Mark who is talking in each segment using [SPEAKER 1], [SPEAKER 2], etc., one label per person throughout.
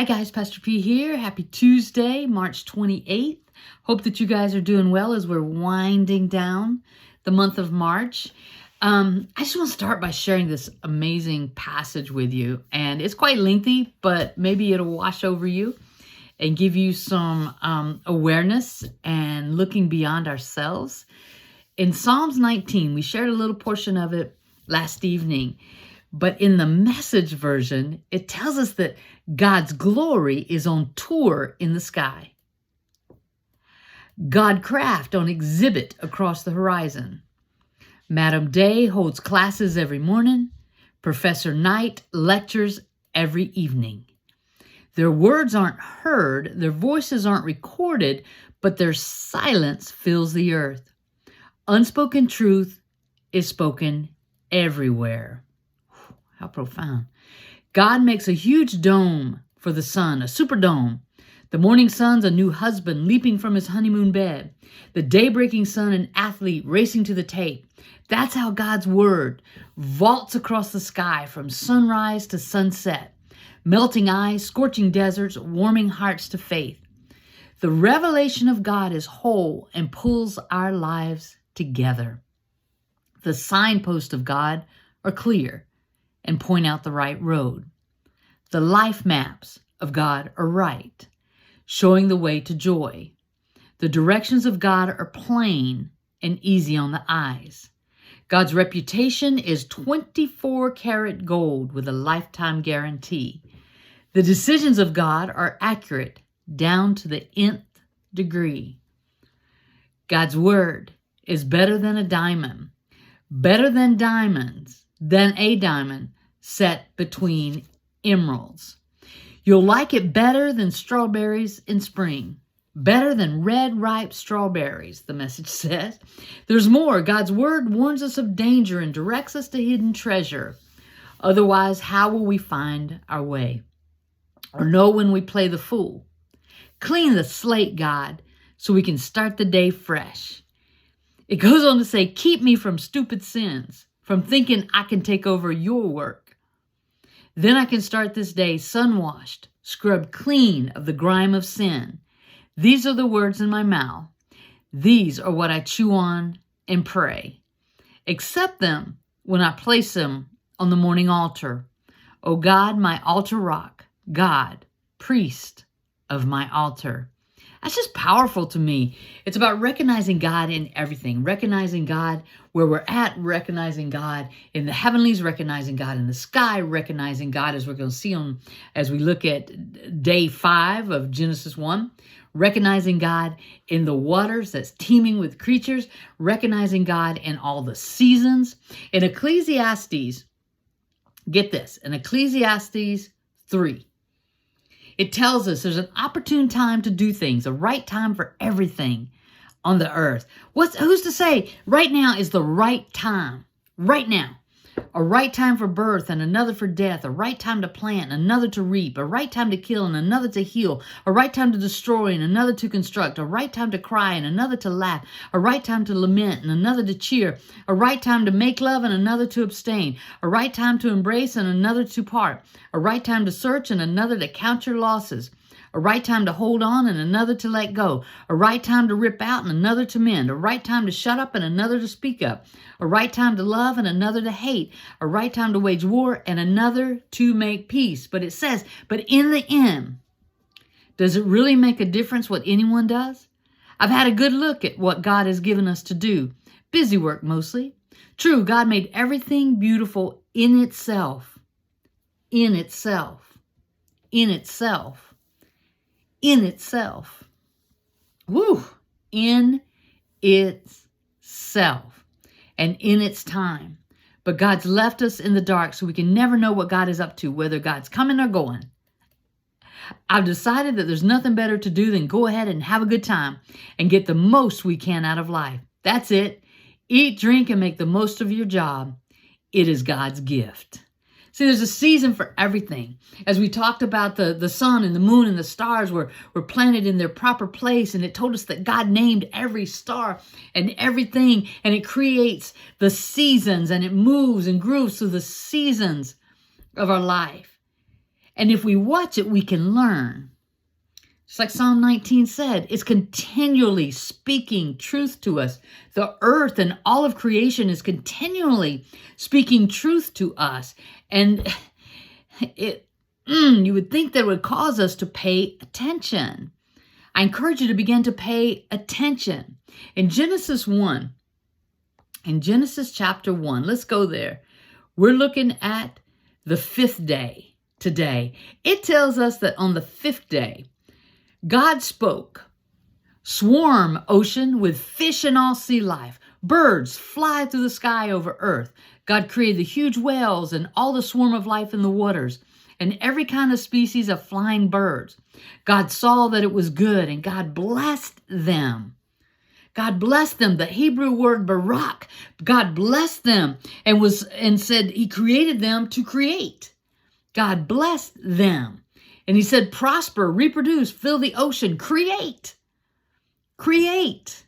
[SPEAKER 1] Hi guys, Pastor P here. Happy Tuesday, March 28th. Hope that you guys are doing well as we're winding down the month of March. I just want to start by sharing this amazing passage with you. And it's quite lengthy, but maybe it'll wash over you and give you some awareness and looking beyond ourselves. In Psalms 19, we shared a little portion of it last evening. But in the Message version, it tells us that God's glory is on tour in the sky. Godcraft on exhibit across the horizon. Madam Day holds classes every morning. Professor Knight lectures every evening. Their words aren't heard, their voices aren't recorded, but their silence fills the earth. Unspoken truth is spoken everywhere. How profound. God makes a huge dome for the sun, a superdome. The morning sun's a new husband leaping from his honeymoon bed. The day-breaking sun, an athlete racing to the tape. That's how God's word vaults across the sky from sunrise to sunset. Melting eyes, scorching deserts, warming hearts to faith. The revelation of God is whole and pulls our lives together. The signposts of God are clear and point out the right road. The life maps of God are right, showing the way to joy. The directions of God are plain and easy on the eyes. God's reputation is 24-karat gold with a lifetime guarantee. The decisions of God are accurate down to the nth degree. God's word is better than a diamond, better than diamonds, than a diamond set between emeralds. You'll like it better than strawberries in spring. Better than red, ripe strawberries, the Message says. There's more. God's word warns us of danger and directs us to hidden treasure. Otherwise, how will we find our way? Or know when we play the fool? Clean the slate, God, so we can start the day fresh. It goes on to say, keep me from stupid sins, from thinking I can take over your work. Then I can start this day sun-washed, scrubbed clean of the grime of sin. These are the words in my mouth. These are what I chew on and pray. Accept them when I place them on the morning altar. O God, my altar rock, God, priest of my altar. That's just powerful to me. It's about recognizing God in everything, recognizing God where we're at, recognizing God in the heavenlies, recognizing God in the sky, recognizing God as we're going to see on as we look at day 5 of Genesis 1, recognizing God in the waters that's teeming with creatures, recognizing God in all the seasons. In Ecclesiastes, get this, in Ecclesiastes 3, it tells us there's an opportune time to do things, a right time for everything on the earth. Who's to say right now is the right time? Right now. A right time for birth and another for death. A right time to plant and another to reap. A right time to kill and another to heal. A right time to destroy and another to construct. A right time to cry and another to laugh. A right time to lament and another to cheer. A right time to make love and another to abstain. A right time to embrace and another to part. A right time to search and another to count your losses. A right time to hold on and another to let go. A right time to rip out and another to mend. A right time to shut up and another to speak up. A right time to love and another to hate. A right time to wage war and another to make peace. But it says, but in the end, does it really make a difference what anyone does? I've had a good look at what God has given us to do. Busy work mostly. True, God made everything beautiful in itself. In itself. In itself. In itself. Woo! In itself. And in its time. But God's left us in the dark so we can never know what God is up to, whether God's coming or going. I've decided that there's nothing better to do than go ahead and have a good time and get the most we can out of life. That's it. Eat, drink, and make the most of your job. It is God's gift. See, there's a season for everything. As we talked about the sun and the moon and the stars were planted in their proper place, and it told us that God named every star and everything, and it creates the seasons, and it moves and grooves through the seasons of our life. And if we watch it, we can learn. Just like Psalm 19 said, it's continually speaking truth to us. The earth and all of creation is continually speaking truth to us. And you would think that it would cause us to pay attention. I encourage you to begin to pay attention. In Genesis chapter 1, let's go there. We're looking at the 5th day today. It tells us that on the 5th day, God spoke. Swarm ocean with fish and all sea life. Birds fly through the sky over earth. God created the huge whales and all the swarm of life in the waters and every kind of species of flying birds. God saw that it was good, and God blessed them. God blessed them. The Hebrew word barak. God blessed them and said he created them to create. God blessed them. And he said, prosper, reproduce, fill the ocean, create. Create.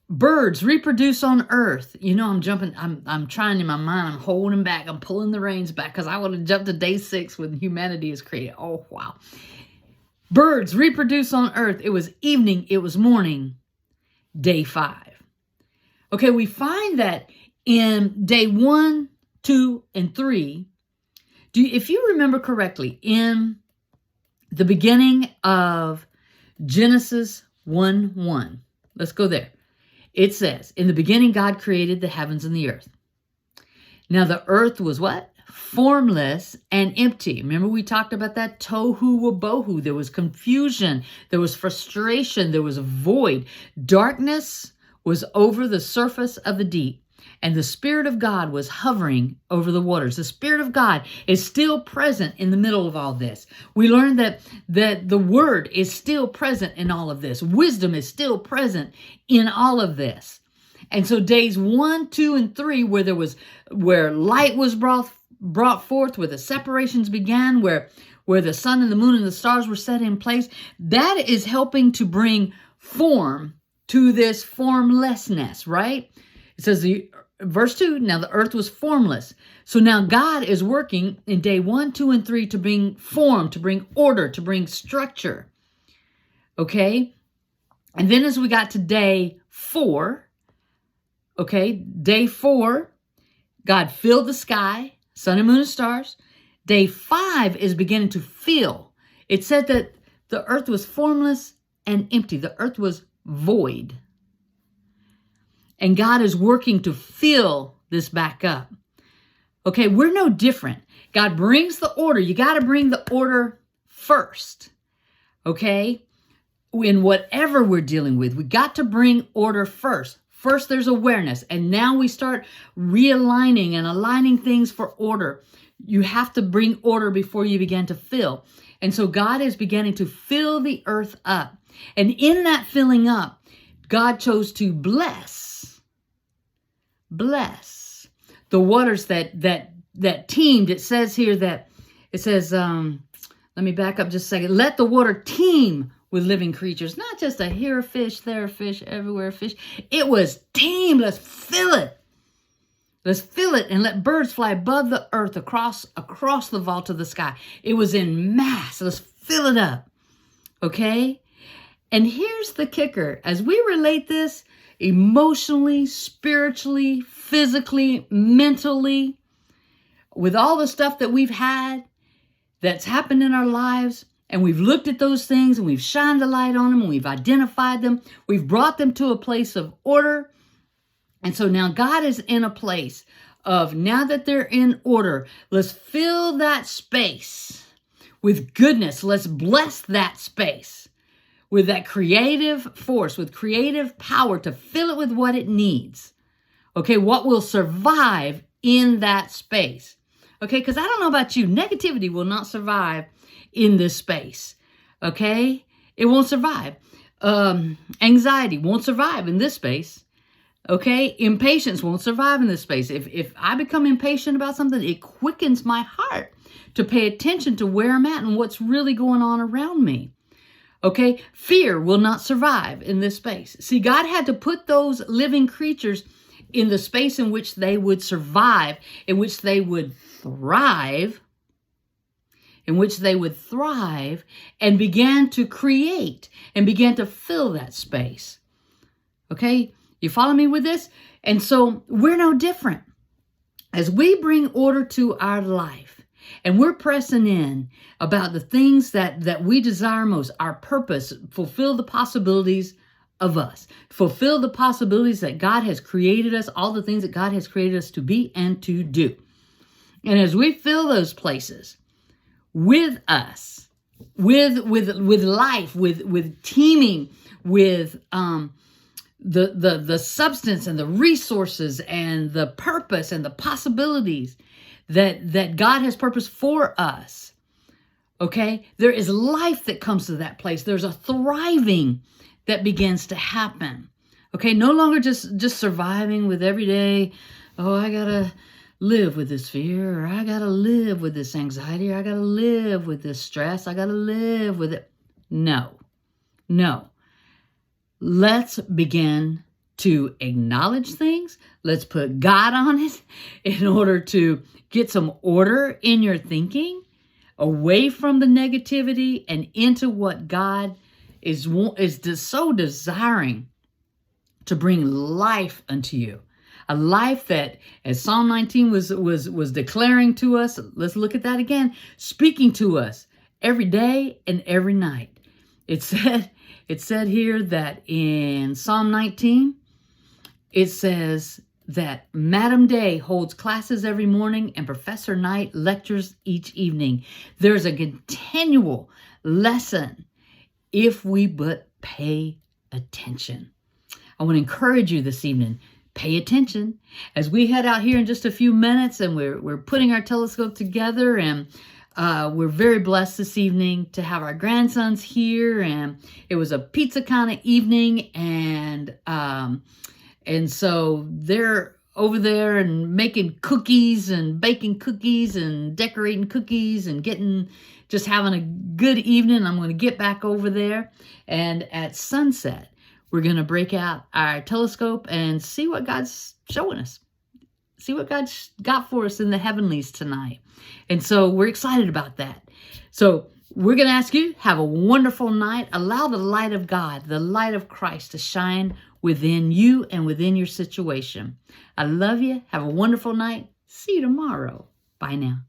[SPEAKER 1] Birds reproduce on earth. You know, I'm trying in my mind, I'm holding back, I'm pulling the reins back because I want to jump to day 6 when humanity is created. Oh, wow. Birds reproduce on earth. It was evening, it was morning, day 5. Okay, we find that in day 1, 2, and 3, if you remember correctly, in the beginning of Genesis 1:1, let's go there. It says, in the beginning, God created the heavens and the earth. Now the earth was what? Formless and empty. Remember we talked about that tohu wabohu. There was confusion. There was frustration. There was a void. Darkness was over the surface of the deep. And the Spirit of God was hovering over the waters. The Spirit of God is still present in the middle of all this. We learned that the Word is still present in all of this. Wisdom is still present in all of this. And so days 1, 2, and 3, where light was brought forth, where the separations began, where the sun and the moon and the stars were set in place, that is helping to bring form to this formlessness, right? It says verse 2, now the earth was formless. So now God is working in day 1, 2, and 3 to bring form, to bring order, to bring structure. Okay? And then as we got to day 4, okay, day 4, God filled the sky, sun and moon and stars. Day 5 is beginning to fill. It said that the earth was formless and empty. The earth was void. And God is working to fill this back up. Okay, we're no different. God brings the order. You got to bring the order first. Okay? In whatever we're dealing with, we got to bring order first. First, there's awareness. And now we start realigning and aligning things for order. You have to bring order before you begin to fill. And so God is beginning to fill the earth up. And in that filling up, God chose to bless the waters that teemed. It says here that, let me back up just a second. Let the water teem with living creatures. Not just a here a fish, there a fish, everywhere a fish. It was teem. Let's fill it. Let's fill it and let birds fly above the earth across the vault of the sky. It was in mass. Let's fill it up. Okay? And here's the kicker. As we relate this emotionally, spiritually, physically, mentally, with all the stuff that we've had that's happened in our lives, and we've looked at those things and we've shined the light on them and we've identified them, we've brought them to a place of order. And so now God is in a place of, now that they're in order, let's fill that space with goodness. Let's bless that space with that creative force, with creative power to fill it with what it needs. Okay, what will survive in that space? Okay, because I don't know about you, negativity will not survive in this space. Okay, it won't survive. Anxiety won't survive in this space. Okay, impatience won't survive in this space. If I become impatient about something, it quickens my heart to pay attention to where I'm at and what's really going on around me. Okay, fear will not survive in this space. See, God had to put those living creatures in the space in which they would survive, in which they would thrive, in which they would thrive and began to create and began to fill that space. Okay, you follow me with this? And so we're no different. As we bring order to our life and we're pressing in about the things that we desire most, our purpose, fulfill the possibilities of us, fulfill the possibilities that God has created us, all the things that God has created us to be and to do. And as we fill those places with us, with life, with teaming, with the substance and the resources and the purpose and the possibilities that God has purposed for us, okay, there is life that comes to that place. There's a thriving that begins to happen. Okay, no longer just surviving with every day, oh, I gotta live with this fear, or I gotta live with this anxiety, or I gotta live with this stress, I gotta live with it. No. Let's begin to acknowledge things. Let's put God on it in order to get some order in your thinking, away from the negativity and into what God is so desiring to bring life unto you. A life that, as Psalm 19 was declaring to us, let's look at that again, speaking to us every day and every night. It said here that in Psalm 19, it says that Madam Day holds classes every morning and Professor Knight lectures each evening. There's a continual lesson if we but pay attention. I want to encourage you this evening, pay attention. As we head out here in just a few minutes and we're putting our telescope together, and we're very blessed this evening to have our grandsons here, and it was a pizza kind of evening, and so they're over there and making cookies and baking cookies and decorating cookies and just having a good evening. I'm going to get back over there, and at sunset, we're going to break out our telescope and see what God's showing us. See what God's got for us in the heavenlies tonight. And so we're excited about that. So we're going to ask you, have a wonderful night. Allow the light of God, the light of Christ, to shine within you and within your situation. I love you. Have a wonderful night. See you tomorrow. Bye now.